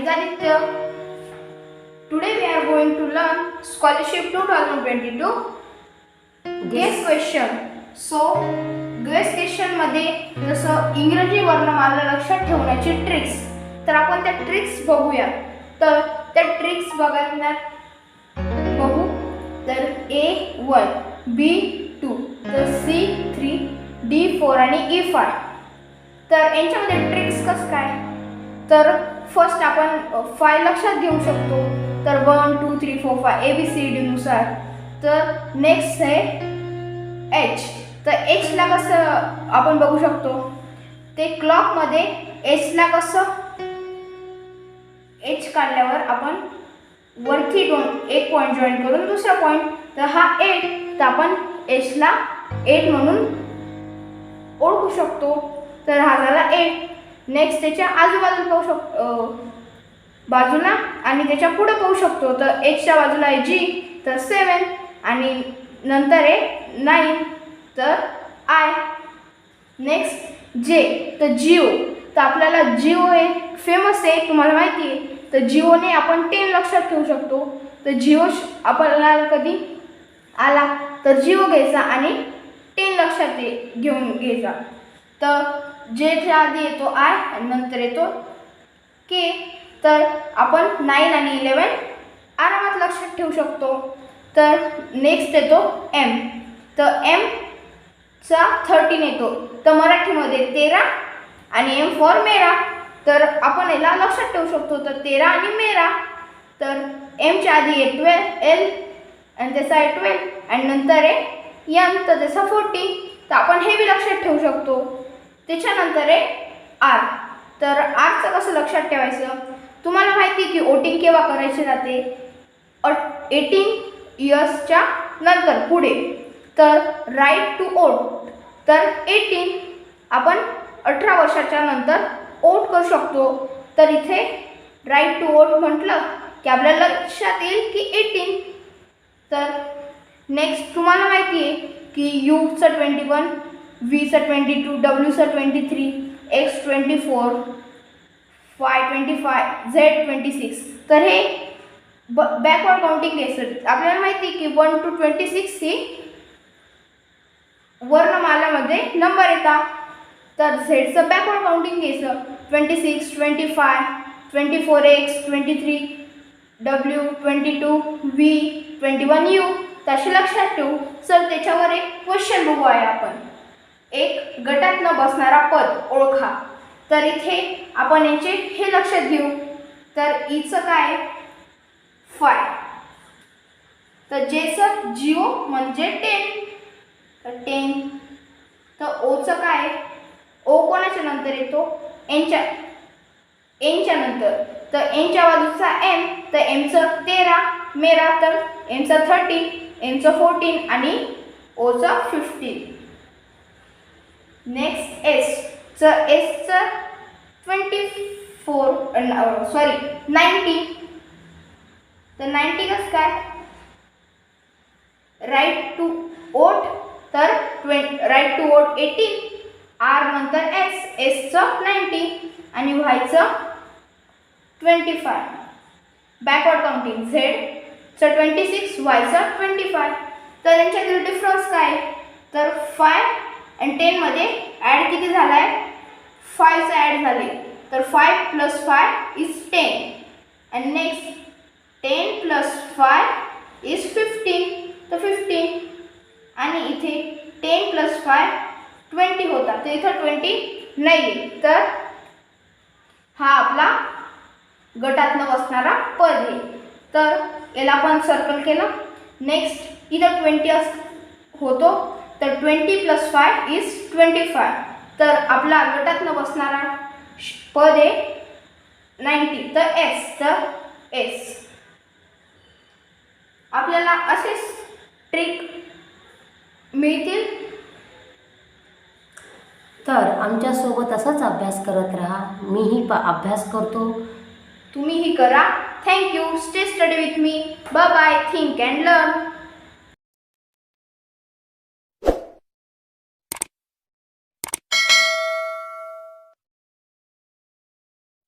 Aditya. Today we are going to learn Scholarship 2022 Guess question. So guess question मध्ये जसं इंग्रजी वर्णमाला लक्षात ठेवण्याची ट्रिक्स, तर आपण त्या ट्रिक्स बघूया. तर त्या ट्रिक्स बघण्यात बघू. तर A1, B2, तर C3, D4 आणि E5. तर यांच्यामध्ये ट्रिक्स कसं काय, तर फर्स्ट आपण 5 लक्षात घेऊ शकतो. तर 1 2 3 4 5 ABCD नुसार. तर नेक्स्ट आहे H. तर H ला कसं आपण बघू शकतो, ते क्लॉकमध्ये H ला कसं H काढल्यावर आपण वरती एक पॉईंट जॉईन करून दुसरा पॉईंट, तर हा 8, तर आपण H ला 8 म्हणून ओळखू शकतो. तर हा झाला 8. नेक्स्ट त्याच्या आजूबाजूला पाहू शकतो, बाजूला आणि त्याच्या पुढे पाहू शकतो. तर Hच्या बाजूला आहे G, तर 7 आणि नंतर आहे 9, तर I. नेक्स्ट J, तर जिओ. तर आपल्याला जिओ हे फेमस आहे, तुम्हाला माहिती आहे. तर जिओने आपण 10 लक्षात ठेवू शकतो. तर जिओ आपल्याला कधी आला तर जिओ घ्यायचा आणि 10 लक्षात घेऊन घ्यायचा. तर जेच्या आधी येतो I आणि नंतर येतो K. तर आपण 9 आणि 11 आरामात लक्षात ठेवू शकतो. तर नेक्स्ट येतो M. तर M चा 13 येतो. तर मराठीमध्ये 13 आणि M फॉर मेरा. तर आपण याला लक्षात ठेवू शकतो. तर 13 आणि मेरा. तर M च्या आधी आहे 12 L आणि त्याचा आहे 12 आणि नंतर आहे M, तर त्याचा 40. तर आपण हे बी लक्षात ठेवू शकतो. त्याच्यानंतर आहे R. तर Rचं कसं लक्षात ठेवायचं, तुम्हाला माहिती आहे की वोटिंग केव्हा करायची जाते, 18 इयर्सच्या नंतर पुढे. तर राईट टू वोट, तर 18 आपण 18 वर्षाच्या नंतर वोट करू शकतो. तर इथे राईट टू वोट म्हटलं की आपल्याला लक्षात येईल की 18. तर नेक्स्ट तुम्हाला माहिती आहे की Uचं 21, Vचं 22, Wचं 23, X 24, Y 25, Z 26. तर हे बॅकवर्ड काउंटिंग घ्यायचं. आपल्याला माहिती आहे की 1 to 26 ही वर्णमालामध्ये नंबर येतात. तर झेडचं बॅकवर्ड काउंटिंग घ्यायचं. 26, 25, 24X, 23 W, 22 V, 21 U. तशी लक्षात ठेवू. सर त्याच्यावर एक क्वेश्चन बघू आहे आपण. एक गटात न बसणारा पद ओळखा. तर इथे आपण याचे हे लक्षात घेऊ. तर ईचं काय 5. तर जेचं जिओ म्हणजे 10, तर 10. तर ओचं काय, ओ कोणाच्या नंतर येतो, एनच्या नंतर. तर एनच्या बाजूचा एम, तर एमचं 13 मेरा, तर एमचं 13, एमचं 14 आणि ओचं 15. नेक्स्ट एसचं 90. तर 90 कसं काय, राईट टू वोट, तर राईट टू वोट 18, आर नंतर एसचं 90 आणि व्हायचं 25. बॅकवर्ड काउंटिंग झेडचं 26, वायचं 25. तर यांच्यातील डिफरन्स काय, तर 5 आणि 10 मध्ये ॲड किती झाला आहे, 5चं ॲड झाले. तर 5 + 5 इज 10 आणि नेक्स्ट 10 + 5 इज 15, तर 15. आणि इथे 10 + 5 20 होता, तर इथं 20 नाही. तर हा आपला गटात न बसणारा पद आहे. तर याला आपण सर्कल केलं. नेक्स्ट इथं 20 होतो, तर 20 + 5 इज 25. तर आपला गटात न बसणारा पद आहे 90. तर एस. आपल्याला असेच ट्रिक मिळतील. तर आमच्यासोबत असाच अभ्यास करत राहा. मीही अभ्यास करतो, तुम्हीही करा. Thank you. Stay study with me. Bye bye. Think and learn.